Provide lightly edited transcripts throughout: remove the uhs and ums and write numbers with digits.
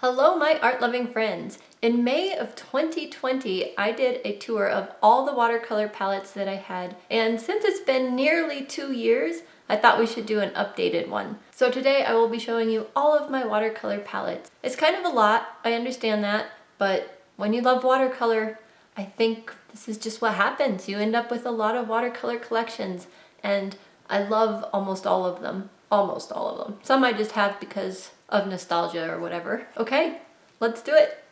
Hello, my art-loving friends. In May of 2020, I did a tour of all the watercolor palettes that I had, and since it's been nearly 2 years, I thought we should do an updated one. So today I will be showing you all of my watercolor palettes. It's kind of a lot, I understand that, but when you love watercolor, I think this is just what happens. You end up with a lot of watercolor collections, and I love almost all of them. Almost all of them. Some I just have because of nostalgia or whatever. Okay, let's do it.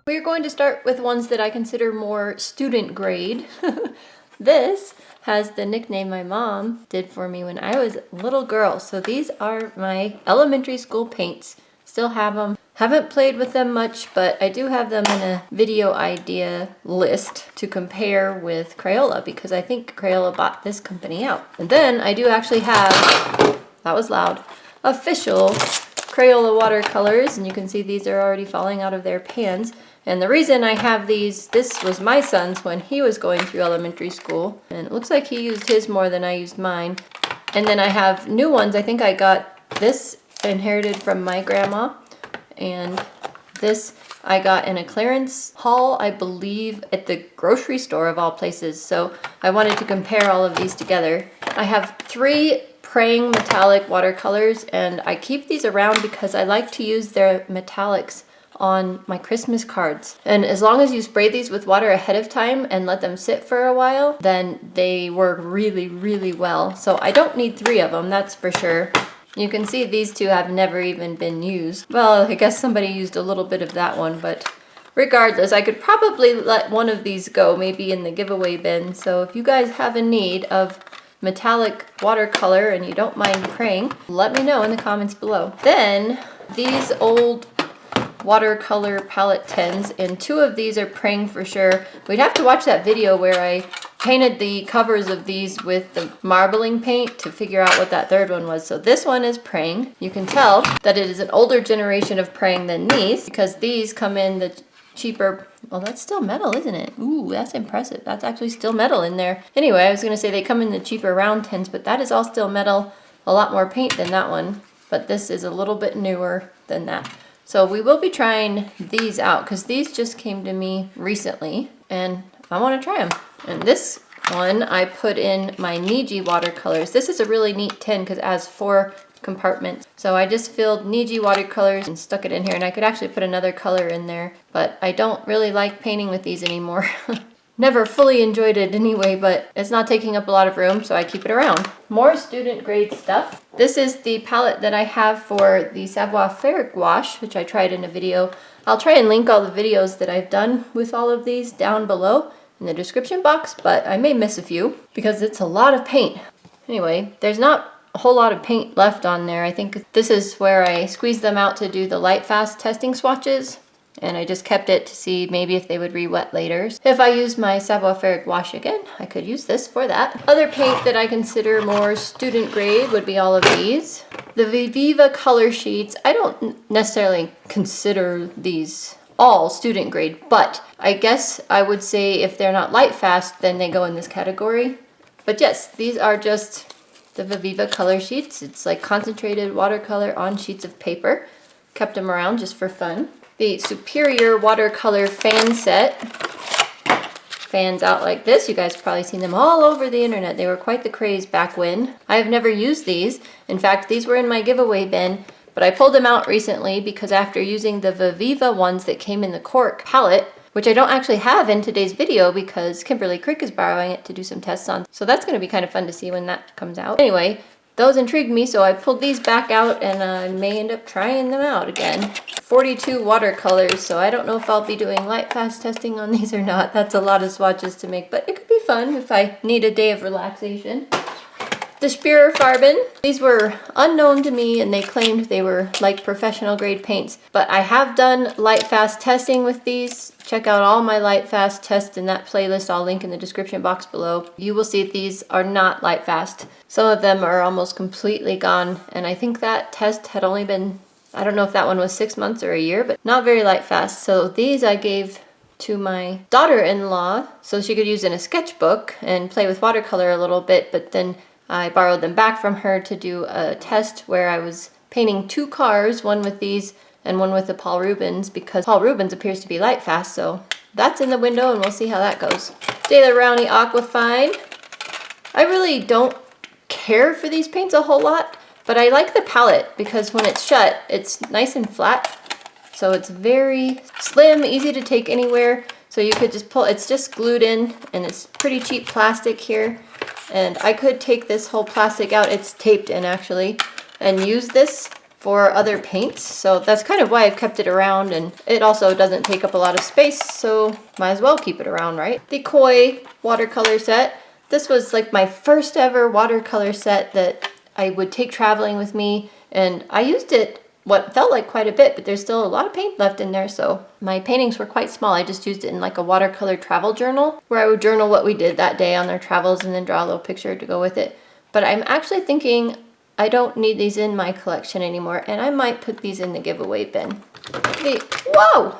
We're going to start with ones that I consider more student grade. This has the nickname my mom did for me when I was a little girl. So these are my elementary school paints. Still have them. Haven't played with them much, but I do have them in a video idea list to compare with Crayola because I think Crayola bought this company out. And then I do actually have, that was loud, official Crayola watercolors, and you can see these are already falling out of their pans. And the reason I have these, this was my son's when he was going through elementary school, and it looks like he used his more than I used mine. And then I have new ones. I think I got this inherited from my grandma, and this I got in a clearance haul, I believe, at the grocery store of all places. So I wanted to compare all of these together. I have 3 praying metallic watercolors, and I keep these around because I like to use their metallics on my Christmas cards. And as long as you spray these with water ahead of time and let them sit for a while, then they work really, really well. So I don't need 3 of them, that's for sure. You can see these 2 have never even been used. Well, I guess somebody used a little bit of that one, but regardless, I could probably let one of these go, maybe in the giveaway bin. So if you guys have a need of metallic watercolor and you don't mind praying, let me know in the comments below. Then these old watercolor palette tins, and 2 of these are praying for sure. We'd have to watch that video where I painted the covers of these with the marbling paint to figure out what that 3rd one was. So this one is praying. You can tell that it is an older generation of praying than these because these come in the cheaper. Well, that's still metal, isn't it? Ooh, that's impressive. That's actually still metal in there. Anyway, I was going to say they come in the cheaper round tins, but that is all still metal. A lot more paint than that one, but this is a little bit newer than that. So we will be trying these out because these just came to me recently and I want to try them. And this one I put in my Niji watercolors. This is a really neat tin because it has 4 compartments. So I just filled Niji watercolors and stuck it in here, and I could actually put another color in there, but I don't really like painting with these anymore. Never fully enjoyed it anyway, but it's not taking up a lot of room, so I keep it around. More student grade stuff. This is the palette that I have for the savoir-faire gouache, which I tried in a video. I'll try and link all the videos that I've done with all of these down below in the description box, but I may miss a few because it's a lot of paint. Anyway, there's not a whole lot of paint left on there. I think this is where I squeezed them out to do the Lightfast testing swatches. And I just kept it to see maybe if they would re-wet later. If I use my savoir-faire gouache again, I could use this for that. Other paint that I consider more student grade would be all of these. The Viviva color sheets, I don't necessarily consider these all student grade, but I guess I would say if they're not Lightfast, then they go in this category. But yes, these are just the Viviva color sheets. It's like concentrated watercolor on sheets of paper. Kept them around just for fun. The Superior watercolor fan set. Fans out like this. You guys have probably seen them all over the internet. They were quite the craze back when. I have never used these. In fact, these were in my giveaway bin, but I pulled them out recently because after using the Viviva ones that came in the cork palette, which I don't actually have in today's video because Kimberly Crick is borrowing it to do some tests on. So that's going to be kind of fun to see when that comes out. Anyway, those intrigued me, so I pulled these back out and I may end up trying them out again. 42 watercolors, so I don't know if I'll be doing Lightfast testing on these or not. That's a lot of swatches to make, but it could be fun if I need a day of relaxation. The Spearer Farben. These were unknown to me and they claimed they were like professional grade paints, but I have done Lightfast testing with these. Check out all my Lightfast tests in that playlist. I'll link in the description box below. You will see these are not Lightfast. Some of them are almost completely gone, and I think that test had only been, I don't know if that one was 6 months or a year, but not very Lightfast. So these I gave to my daughter-in-law so she could use in a sketchbook and play with watercolor a little bit, but then I borrowed them back from her to do a test where I was painting 2 cars, one with these and one with the Paul Rubens, because Paul Rubens appears to be light fast, so that's in the window and we'll see how that goes. Daler-rowney Aquafine. I really don't care for these paints a whole lot, but I like the palette because when it's shut, it's nice and flat. So it's very slim, easy to take anywhere. So you could just pull, it's just glued in, and it's pretty cheap plastic here. And I could take this whole plastic out, it's taped in actually, and use this for other paints. So that's kind of why I've kept it around, and it also doesn't take up a lot of space, so might as well keep it around, right? The Koi watercolor set. This was like my first ever watercolor set that I would take traveling with me, and I used it what felt like quite a bit, but there's still a lot of paint left in there, so my paintings were quite small. I just used it in like a watercolor travel journal, where I would journal what we did that day on our travels and then draw a little picture to go with it. But I'm actually thinking I don't need these in my collection anymore, and I might put these in the giveaway bin. Whoa!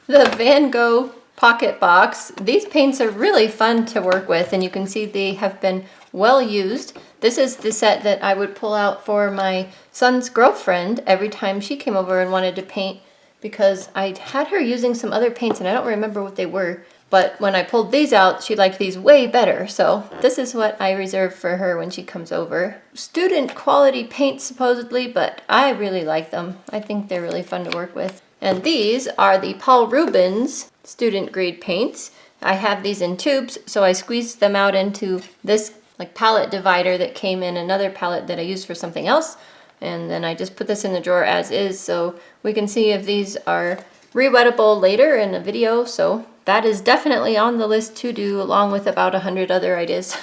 The Van Gogh pocket box. These paints are really fun to work with, and you can see they have been well used. This is the set that I would pull out for my son's girlfriend every time she came over and wanted to paint, because I had her using some other paints and I don't remember what they were, but when I pulled these out, she liked these way better. So this is what I reserve for her when she comes over. Student quality paints supposedly, but I really like them. I think they're really fun to work with. And these are the Paul Rubens student grade paints. I have these in tubes, so I squeezed them out into this like palette divider that came in another palette that I used for something else. And then I just put this in the drawer as is, so we can see if these are re-wettable later in a video. So that is definitely on the list to do, along with about 100 other ideas.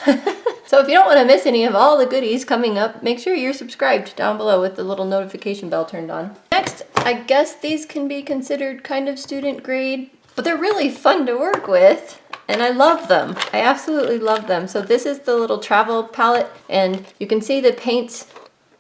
So if you don't want to miss any of all the goodies coming up, make sure you're subscribed down below with the little notification bell turned on. Next, I guess these can be considered kind of student grade, but they're really fun to work with. And I love them. I absolutely love them. So this is the little travel palette, and you can see the paints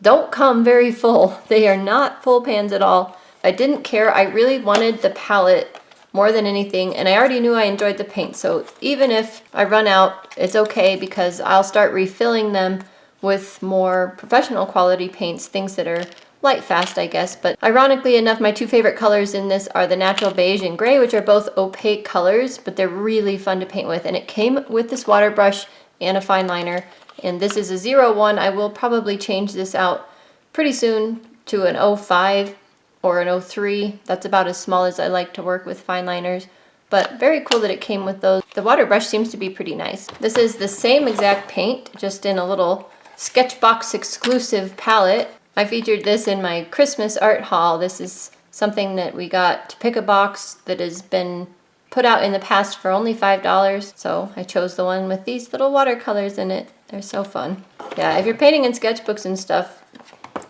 don't come very full. They are not full pans at all. I didn't care. I really wanted the palette more than anything, and I already knew I enjoyed the paint. So even if I run out, it's okay, because I'll start refilling them with more professional quality paints, things that are light fast, I guess. But ironically enough, my 2 favorite colors in this are the natural beige and gray, which are both opaque colors, but they're really fun to paint with. And it came with this water brush and a fine liner. And this is a 01. I will probably change this out pretty soon to an 05 or an 03. That's about as small as I like to work with fine liners. But very cool that it came with those. The water brush seems to be pretty nice. This is the same exact paint, just in a little Sketchbox exclusive palette. I featured this in my Christmas art haul. This is something that we got to pick a box that has been put out in the past for only $5. So I chose the one with these little watercolors in it. They're so fun. Yeah, if you're painting in sketchbooks and stuff,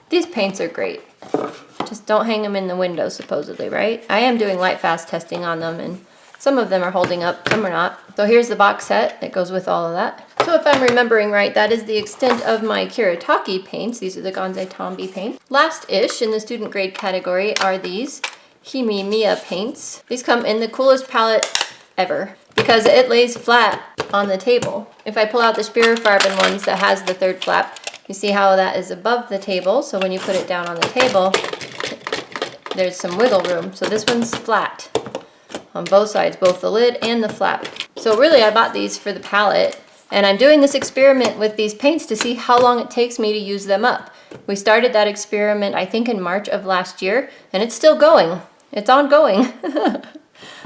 these paints are great. Just don't hang them in the window, supposedly, right? I am doing light fast testing on them, and some of them are holding up, some are not. So here's the box set that goes with all of that. So if I'm remembering right, that is the extent of my Kiritake paints. These are the Gonzai Tombi paints. Last-ish in the student grade category are these Himimiya paints. These come in the coolest palette ever, because it lays flat on the table. If I pull out the Spirifarben ones that has the 3rd flap, you see how that is above the table. So when you put it down on the table, there's some wiggle room. So this one's flat on both sides, both the lid and the flap. So really I bought these for the palette, and I'm doing this experiment with these paints to see how long it takes me to use them up. We started that experiment, I think, in March of last year, and it's still going. It's ongoing.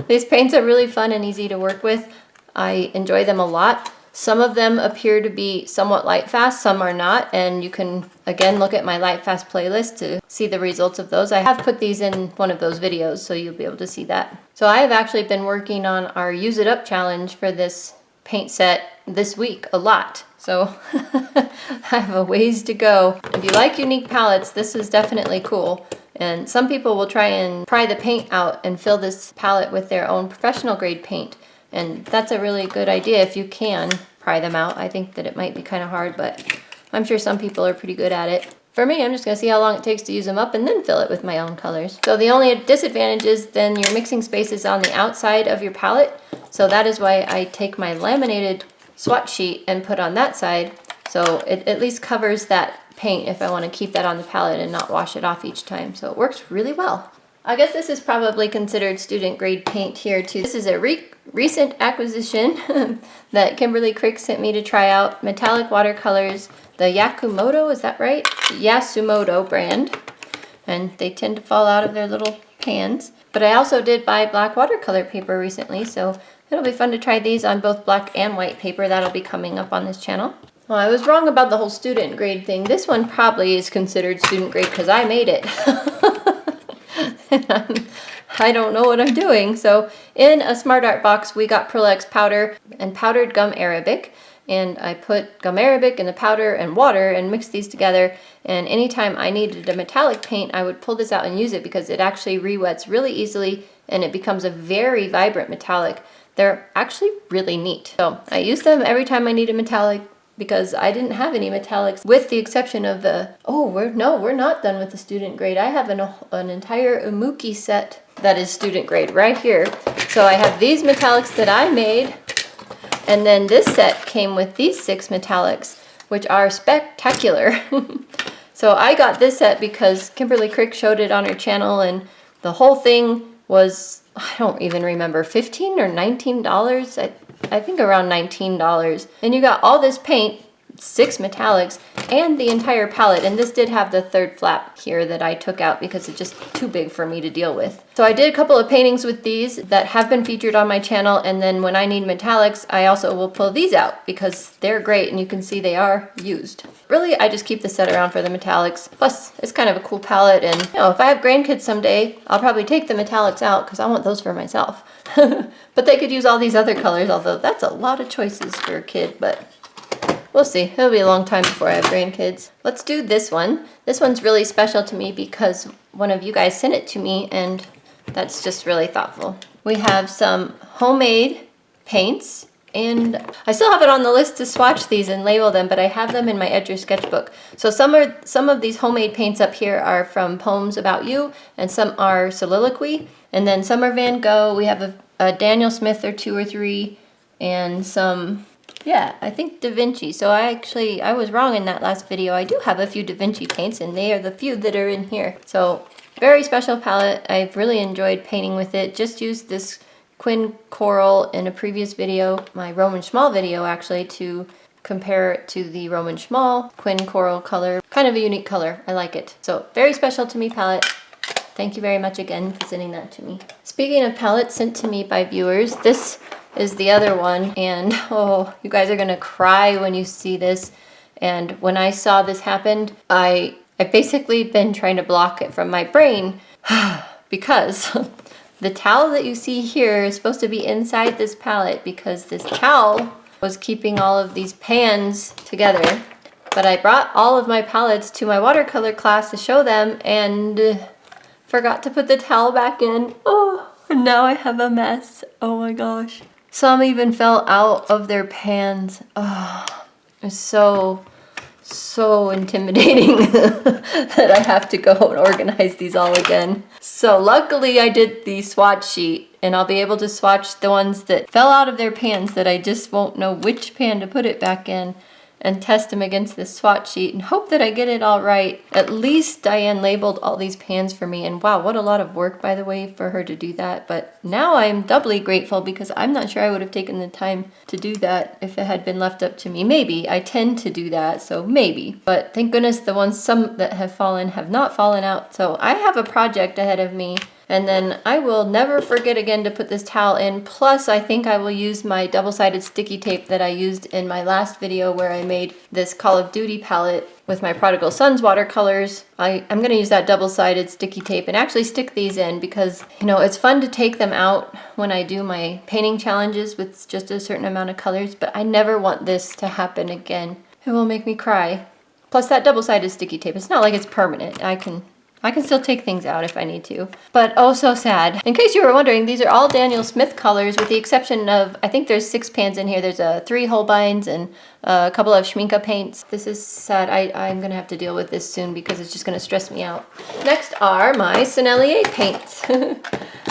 These paints are really fun and easy to work with. I enjoy them a lot. Some of them appear to be somewhat light fast, some are not, and you can again look at my light fast playlist to see the results of those. I have put these in one of those videos, so you'll be able to see that. So I have actually been working on our Use It Up challenge for this paint set this week a lot. So I have a ways to go. If you like unique palettes, this is definitely cool. And some people will try and pry the paint out and fill this palette with their own professional grade paint. And that's a really good idea if you can pry them out. I think that it might be kind of hard, but I'm sure some people are pretty good at it. For me, I'm just going to see how long it takes to use them up and then fill it with my own colors. So the only disadvantage is then your mixing space is on the outside of your palette. So that is why I take my laminated swatch sheet and put on that side. So it at least covers that paint if I want to keep that on the palette and not wash it off each time. So it works really well. I guess this is probably considered student grade paint here too. This is a recent acquisition that Kimberly Crick sent me to try out. Metallic watercolors, the Yakumoto, is that right? Yasumoto brand. And they tend to fall out of their little pans. But I also did buy black watercolor paper recently, so it'll be fun to try these on both black and white paper. That'll be coming up on this channel. Well, I was wrong about the whole student grade thing. This one probably is considered student grade because I made it. I don't know what I'm doing. So in a Smart Art box, we got Pearl powder and powdered gum arabic. And I put gum arabic in the powder and water and mixed these together. And anytime I needed a metallic paint, I would pull this out and use it because it actually re-wets really easily and it becomes a very vibrant metallic. They're actually really neat. So I use them every time I need a metallic because I didn't have any metallics with the exception of the, we're not done with the student grade. I have an entire Umuki set that is student grade right here. So I have these metallics that I made, and then this set came with these 6 metallics, which are spectacular. So I got this set because Kimberly Crick showed it on her channel, and the whole thing was, I don't even remember, $15 or $19? I think around $19. And you got all this paint, 6 metallics, and the entire palette. And this did have the 3rd flap here that I took out because it's just too big for me to deal with. So I did a couple of paintings with these that have been featured on my channel. And then when I need metallics, I also will pull these out because they're great and you can see they are used. Really, I just keep the set around for the metallics. Plus, it's kind of a cool palette. And you know, if I have grandkids someday, I'll probably take the metallics out because I want those for myself. But they could use all these other colors, although that's a lot of choices for a kid, but we'll see. It'll be a long time before I have grandkids. Let's do this one. This one's really special to me because one of you guys sent it to me, and that's just really thoughtful. We have some homemade paints, and I still have it on the list to swatch these and label them, but I have them in my Edger sketchbook. So some of these homemade paints up here are from Poems About You, and some are Soliloquy, and then some are Van Gogh. We have a Daniel Smith or 2 or 3, and some, yeah, I think Da Vinci. So I was wrong in that last video. I do have a few Da Vinci paints, and they are the few that are in here. So very special palette. I've really enjoyed painting with it. Just used this Quin Coral in a previous video, my Roman Szmal video actually, to compare it to the Roman Szmal Quin Coral color. Kind of a unique color. I like it. So very special to me palette. Thank you very much again for sending that to me. Speaking of palettes sent to me by viewers, this is the other one, and oh, you guys are gonna cry when you see this. And when I saw this happen, I've basically been trying to block it from my brain because the towel that you see here is supposed to be inside this palette because this towel was keeping all of these pans together. But I brought all of my palettes to my watercolor class to show them and forgot to put the towel back in. Oh, and now I have a mess. Oh my gosh. Some even fell out of their pans. Oh, it's so intimidating that I have to go and organize these all again. So luckily I did the swatch sheet, and I'll be able to swatch the ones that fell out of their pans that I just won't know which pan to put it back in, and test them against this swatch sheet and hope that I get it all right. At least Diane labeled all these pans for me, and wow, what a lot of work, by the way, for her to do that. But now I'm doubly grateful because I'm not sure I would have taken the time to do that if it had been left up to me. Maybe. I tend to do that, so maybe. But thank goodness the ones, some that have fallen, have not fallen out. So I have a project ahead of me. And then I will never forget again to put this towel in. Plus, I think I will use my double-sided sticky tape that I used in my last video where I made this Call of Duty palette with my Prodigal Sons watercolors. I'm going to use that double-sided sticky tape and actually stick these in because, you know, it's fun to take them out when I do my painting challenges with just a certain amount of colors, but I never want this to happen again. It will make me cry. Plus, that double-sided sticky tape, it's not like it's permanent. I can still take things out if I need to. But oh, so sad. In case you were wondering, these are all Daniel Smith colors with the exception of, I think there's 6 pans in here. There's 3 Holbeins and a couple of Schmincke paints. This is sad. I'm gonna have to deal with this soon because it's just gonna stress me out. Next are my Sennelier paints.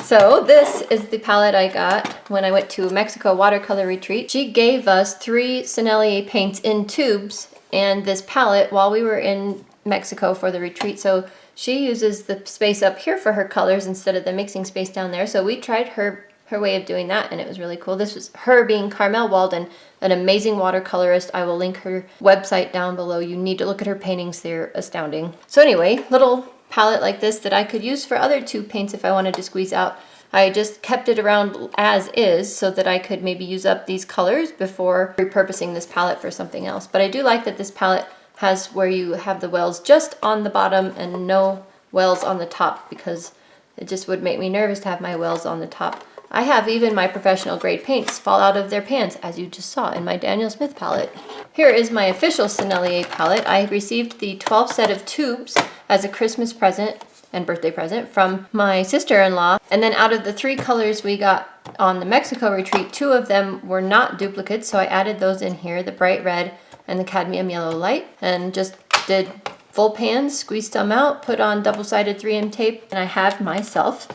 So this is the palette I got when I went to Mexico watercolor retreat. She gave us 3 Sennelier paints in tubes, and this palette while we were in Mexico for the retreat. So she uses the space up here for her colors instead of the mixing space down there. So we tried her way of doing that, and it was really cool. This was her being Carmel Walden, an amazing watercolorist. I will link her website down below. You need to look at her paintings. They're astounding. So anyway, little palette like this that I could use for other tube paints if I wanted to squeeze out. I just kept it around as is so that I could maybe use up these colors before repurposing this palette for something else. But I do like that this palette has where you have the wells just on the bottom and no wells on the top, because it just would make me nervous to have my wells on the top. I have even my professional grade paints fall out of their pans, as you just saw in my Daniel Smith palette. Here is my official Sennelier palette. I received the 12 set of tubes as a Christmas present and birthday present from my sister-in-law. And then out of the 3 colors we got on the Mexico retreat, 2 of them were not duplicates, so I added those in here, the bright red and the cadmium yellow light, and just did full pans, squeezed them out, put on double-sided 3M tape, and I have myself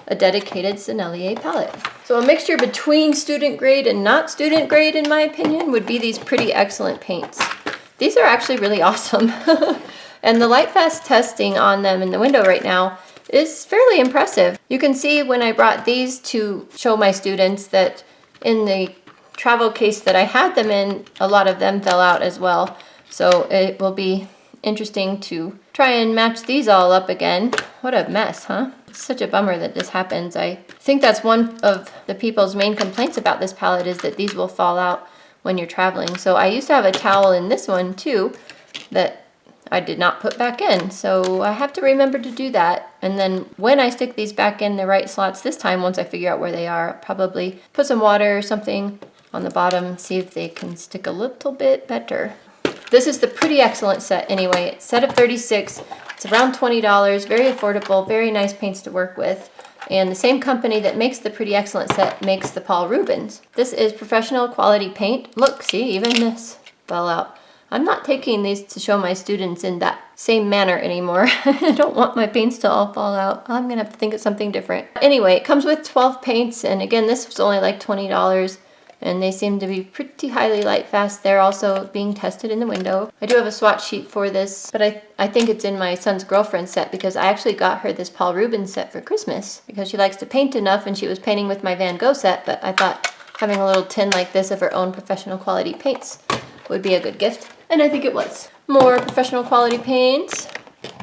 a dedicated Sennelier palette. So a mixture between student grade and not student grade, in my opinion, would be these pretty excellent paints. These are actually really awesome. And the Lightfast testing on them in the window right now is fairly impressive. You can see when I brought these to show my students that in the travel case that I had them in, a lot of them fell out as well. So it will be interesting to try and match these all up again. What a mess, huh? It's such a bummer that this happens. I think that's one of the people's main complaints about this palette, is that these will fall out when you're traveling. So I used to have a towel in this one too that I did not put back in, so I have to remember to do that. And then when I stick these back in the right slots this time, once I figure out where they are, I'll probably put some water or something on the bottom, see if they can stick a little bit better. This is the Pretty Excellent set anyway. It's a set of 36. It's around $20, very affordable, very nice paints to work with. And the same company that makes the Pretty Excellent set makes the Paul Rubens. This is professional quality paint. Look, see, even this fell out. I'm not taking these to show my students in that same manner anymore. I don't want my paints to all fall out. I'm gonna have to think of something different. Anyway, it comes with 12 paints, and again, this was only like $20, and they seem to be pretty highly light fast. They're also being tested in the window. I do have a swatch sheet for this, but I think it's in my son's girlfriend set, because I actually got her this Paul Rubens set for Christmas because she likes to paint enough, and she was painting with my Van Gogh set, but I thought having a little tin like this of her own professional quality paints would be a good gift. And I think it was. More professional quality paints.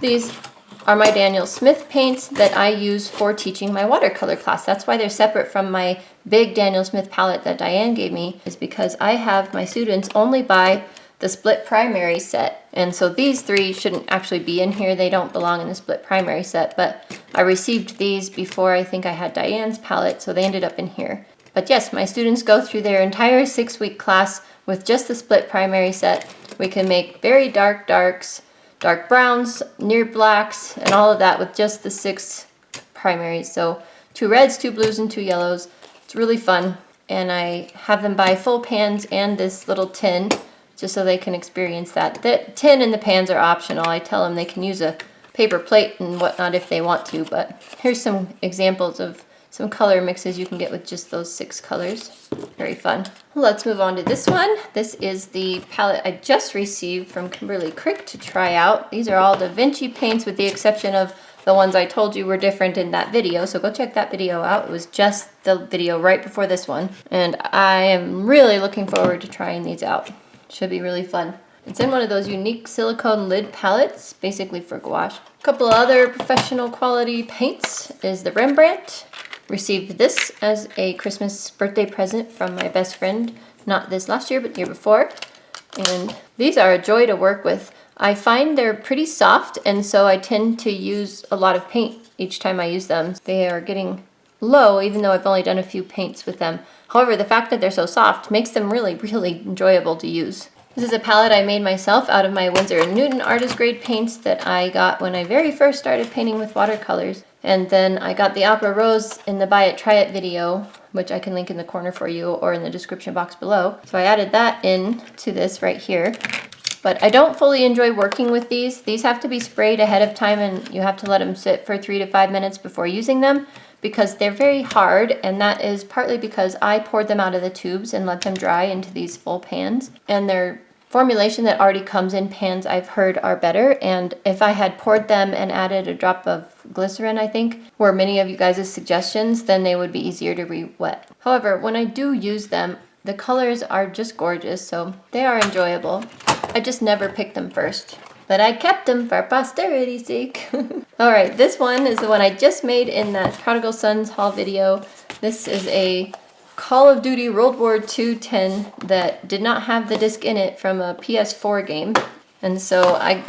These are my Daniel Smith paints that I use for teaching my watercolor class. That's why they're separate from my big Daniel Smith palette that Diane gave me, is because I have my students only buy the split primary set. And so these 3 shouldn't actually be in here. They don't belong in the split primary set, but I received these before I think I had Diane's palette, so they ended up in here. But yes, my students go through their entire 6-week class with just the split primary set. We can make very dark darks, dark browns, near blacks, and all of that with just the 6 primaries. So 2 reds, 2 blues, and 2 yellows. It's really fun. And I have them buy full pans and this little tin just so they can experience that. The tin and the pans are optional. I tell them they can use a paper plate and whatnot if they want to, but here's some examples of some color mixes you can get with just those 6 colors. Very fun. Let's move on to this one. This is the palette I just received from Kimberly Crick to try out. These are all Da Vinci paints with the exception of the ones I told you were different in that video, so go check that video out. It was just the video right before this one. And I am really looking forward to trying these out. Should be really fun. It's in one of those unique silicone lid palettes, basically for gouache. A couple other professional quality paints is the Rembrandt. Received this as a Christmas birthday present from my best friend, not this last year, but the year before. And these are a joy to work with. I find they're pretty soft, and so I tend to use a lot of paint each time I use them. They are getting low, even though I've only done a few paints with them. However, the fact that they're so soft makes them really, really enjoyable to use. This is a palette I made myself out of my Winsor & Newton artist grade paints that I got when I very first started painting with watercolors. And then I got the Opera Rose in the Buy It Try It video, which I can link in the corner for you or in the description box below. So I added that in to this right here. But I don't fully enjoy working with these. These have to be sprayed ahead of time, and you have to let them sit for 3 to 5 minutes before using them because they're very hard, and that is partly because I poured them out of the tubes and let them dry into these full pans. And they're formulation that already comes in pans I've heard are better, and if I had poured them and added a drop of glycerin, I think, were many of you guys' suggestions, then they would be easier to re-wet. However, when I do use them, the colors are just gorgeous, so they are enjoyable. I just never picked them first, but I kept them for posterity's sake. Alright, this one is the one I just made in that Prodigal Sons haul video. This is a Call of Duty World War II tin that did not have the disc in it from a PS4 game. And so I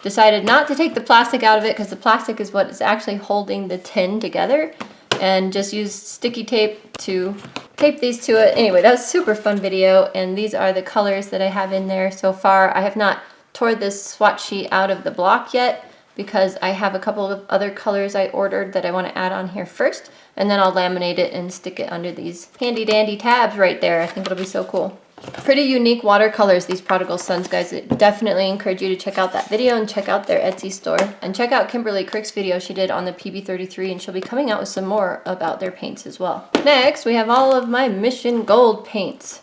decided not to take the plastic out of it because the plastic is what is actually holding the tin together, and just used sticky tape to tape these to it. Anyway, that was a super fun video, and these are the colors that I have in there so far. I have not tore this swatch sheet out of the block yet because I have a couple of other colors I ordered that I want to add on here first, and then I'll laminate it and stick it under these handy dandy tabs right there. I think it'll be so cool. Pretty unique watercolors, these Prodigal Sons, guys. I definitely encourage you to check out that video and check out their Etsy store. And check out Kimberly Crick's video she did on the PB33, and she'll be coming out with some more about their paints as well. Next, we have all of my Mission Gold paints.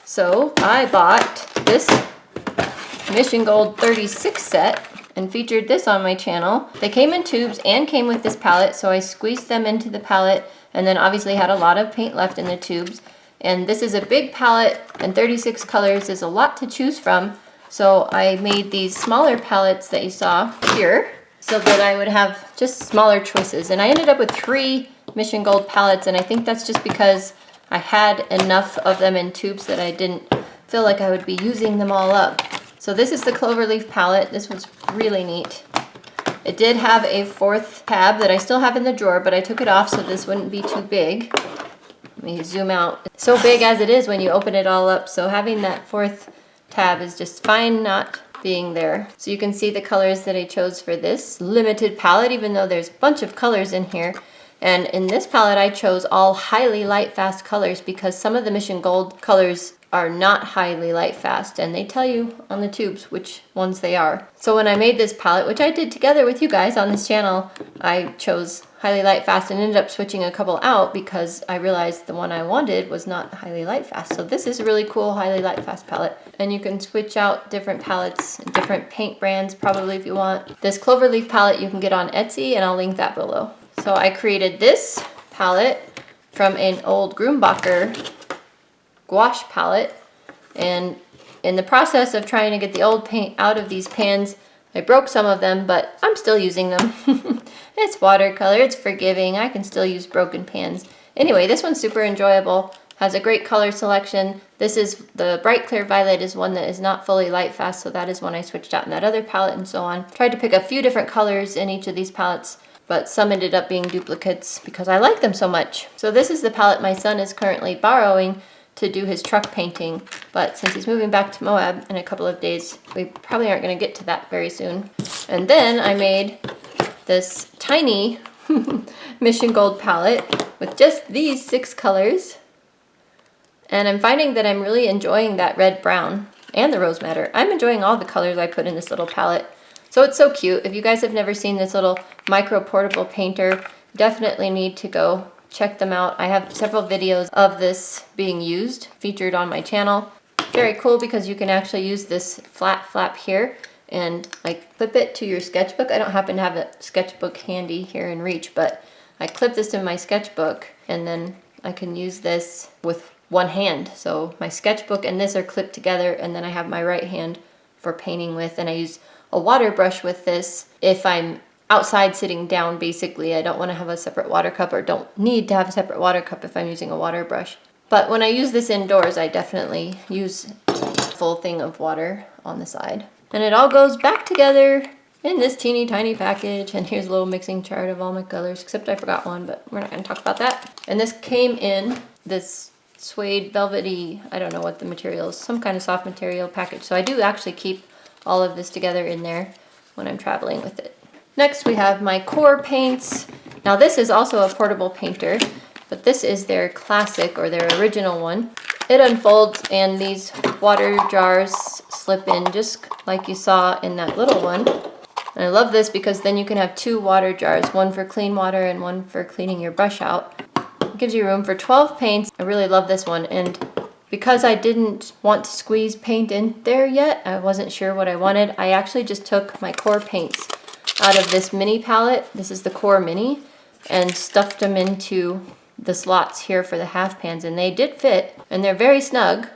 So I bought this Mission Gold 36 set and featured this on my channel. They came in tubes and came with this palette, so I squeezed them into the palette and then obviously had a lot of paint left in the tubes. And this is a big palette, and 36 colors is a lot to choose from. So I made these smaller palettes that you saw here so that I would have just smaller choices. And I ended up with 3 Mission Gold palettes, and I think that's just because I had enough of them in tubes that I didn't feel like I would be using them all up. So this is the Cloverleaf palette. This was really neat. It did have a 4th tab that I still have in the drawer, but I took it off so this wouldn't be too big. Let me zoom out. It's so big as it is when you open it all up, so having that 4th tab is just fine not being there. So you can see the colors that I chose for this limited palette, even though there's a bunch of colors in here. And in this palette I chose all highly light fast colors because some of the Mission Gold colors are not highly light fast, and they tell you on the tubes which ones they are. So when I made this palette, which I did together with you guys on this channel, I chose highly light fast and ended up switching a couple out because I realized the one I wanted was not highly light fast. So this is a really cool highly light fast palette, and you can switch out different palettes, different paint brands probably if you want. This Cloverleaf palette you can get on Etsy, and I'll link that below. So I created this palette from an old Grumbacher gouache palette, and in the process of trying to get the old paint out of these pans, I broke some of them, but I'm still using them. It's watercolor, it's forgiving, I can still use broken pans. Anyway, this one's super enjoyable, has a great color selection. This is the bright clear violet is one that is not fully light fast, so that is one I switched out in that other palette and so on. Tried to pick a few different colors in each of these palettes, but some ended up being duplicates because I like them so much. So this is the palette my son is currently borrowing to do his truck painting, but since he's moving back to Moab in a couple of days, we probably aren't going to get to that very soon. And then I made this tiny Mission Gold palette with just these 6 colors, and I'm finding that I'm really enjoying that red brown and the rose madder. I'm enjoying all the colors I put in this little palette. So it's so cute. If you guys have never seen this little micro portable painter, definitely need to go check them out. I have several videos of this being used, featured on my channel. Very cool because you can actually use this flat flap here and like clip it to your sketchbook. I don't happen to have a sketchbook handy here in reach, but I clip this in my sketchbook and then I can use this with one hand. So my sketchbook and this are clipped together, and then I have my right hand for painting with, and I use a water brush with this if I'm outside sitting down. Basically, I don't want to have a separate water cup, or don't need to have a separate water cup if I'm using a water brush. But when I use this indoors, I definitely use a full thing of water on the side. And it all goes back together in this teeny tiny package. And here's a little mixing chart of all my colors, except I forgot one, but we're not going to talk about that. And this came in this suede velvety, I don't know what the material is, some kind of soft material package. So I do actually keep all of this together in there when I'm traveling with it. Next we have my core paints. Now this is also a portable painter, but this is their classic or their original one. It unfolds and these water jars slip in just like you saw in that little one. And I love this because then you can have 2 water jars, one for clean water and one for cleaning your brush out. It gives you room for 12 paints. I really love this one, and because I didn't want to squeeze paint in there yet, I wasn't sure what I wanted, I actually just took my core paints out of this mini palette, this is the Core Mini, and stuffed them into the slots here for the half pans, and they did fit, and they're very snug.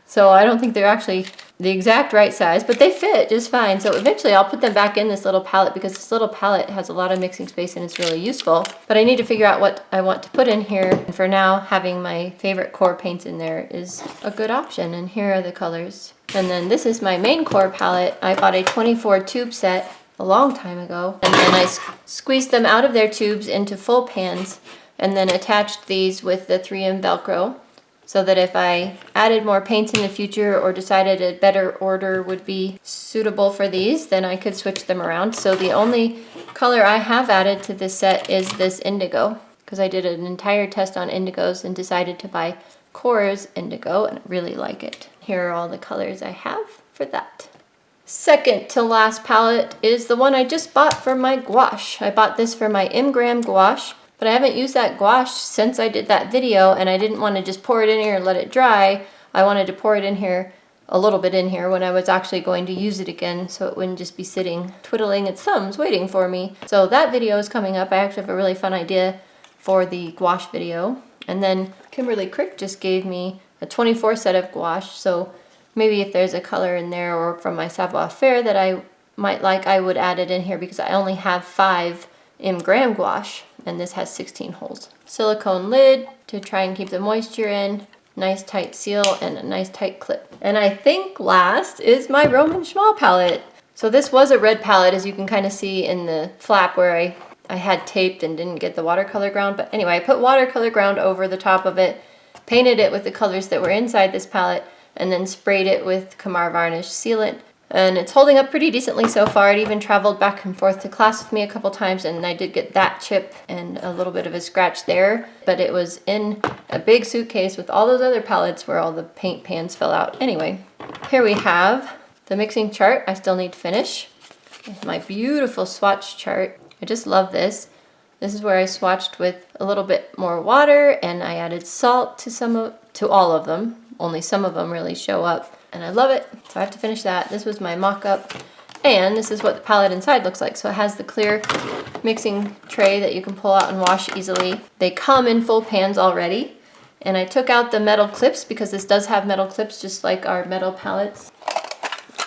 So I don't think they're actually the exact right size, but they fit just fine. So eventually I'll put them back in this little palette because this little palette has a lot of mixing space and it's really useful. But I need to figure out what I want to put in here. And for now, having my favorite core paints in there is a good option. And here are the colors. And then this is my main core palette. I bought a 24 tube set a long time ago. And then I squeezed them out of their tubes into full pans and then attached these with the 3M Velcro, so that if I added more paints in the future or decided a better order would be suitable for these, then I could switch them around. So the only color I have added to this set is this indigo, because I did an entire test on indigos and decided to buy Core's indigo and really like it. Here are all the colors I have for that. Second to last palette is the one I just bought for my gouache. I bought this for my M-Gram gouache. But I haven't used that gouache since I did that video, and I didn't want to just pour it in here and let it dry. I wanted to pour it in here, a little bit in here, when I was actually going to use it again, so it wouldn't just be sitting twiddling its thumbs waiting for me. So that video is coming up. I actually have a really fun idea for the gouache video. And then Kimberly Crick just gave me a 24 set of gouache, so maybe if there's a color in there or from my savoir-faire that I might like, I would add it in here because I only have 5 M-Gram gouache, and this has 16 holes. Silicone lid to try and keep the moisture in, nice tight seal, and a nice tight clip. And I think last is my Roman Szmal palette. So this was a red palette, as you can kind of see in the flap where I had taped and didn't get the watercolor ground. But anyway, I put watercolor ground over the top of it, painted it with the colors that were inside this palette, and then sprayed it with Camar varnish sealant. And it's holding up pretty decently so far. It even traveled back and forth to class with me a couple times, and I did get that chip and a little bit of a scratch there, but it was in a big suitcase with all those other palettes where all the paint pans fell out. Anyway, here we have the mixing chart I still need to finish. My beautiful swatch chart. I just love this. This is where I swatched with a little bit more water, and I added salt to all of them. Only some of them really show up. And I love it, so I have to finish that. This was my mock-up, and this is what the palette inside looks like. So it has the clear mixing tray that you can pull out and wash easily. They come in full pans already, and I took out the metal clips because this does have metal clips just like our metal palettes.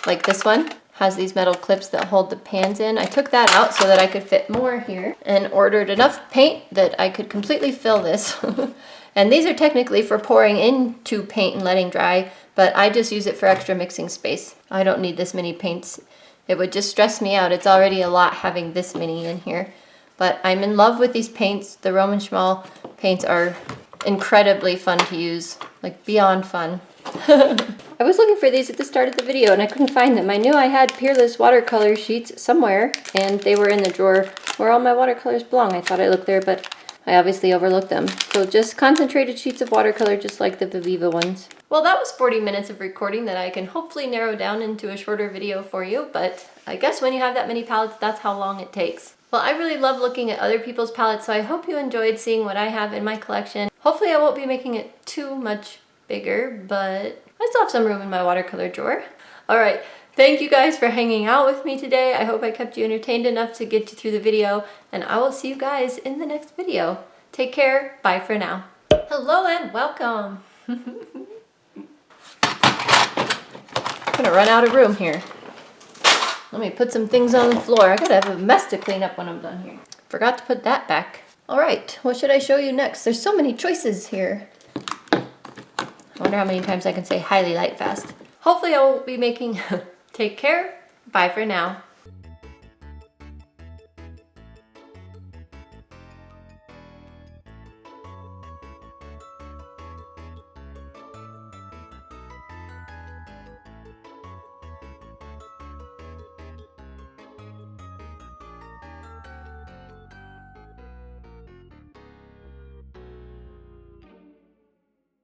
Like this one has these metal clips that hold the pans in. I took that out so that I could fit more here and ordered enough paint that I could completely fill this. And these are technically for pouring into paint and letting dry, but I just use it for extra mixing space. I don't need this many paints. It would just stress me out. It's already a lot having this many in here. But I'm in love with these paints. The Roman Szmal paints are incredibly fun to use, like beyond fun. I was looking for these at the start of the video and I couldn't find them. I knew I had Peerless watercolor sheets somewhere, and they were in the drawer where all my watercolors belong. I thought I looked there, but I obviously overlooked them. So just concentrated sheets of watercolor, just like the Viviva ones. Well, that was 40 minutes of recording that I can hopefully narrow down into a shorter video for you, but I guess when you have that many palettes, that's how long it takes. Well, I really love looking at other people's palettes, so I hope you enjoyed seeing what I have in my collection. Hopefully I won't be making it too much bigger, but I still have some room in my watercolor drawer. All right. Thank you guys for hanging out with me today. I hope I kept you entertained enough to get you through the video, and I will see you guys in the next video. Take care. Bye for now. Hello and welcome. I'm gonna run out of room here. Let me put some things on the floor. I gotta have a mess to clean up when I'm done here. Forgot to put that back. All right, what should I show you next? There's so many choices here. I wonder how many times I can say highly light fast. Hopefully I won't be making... Take care. Bye for now.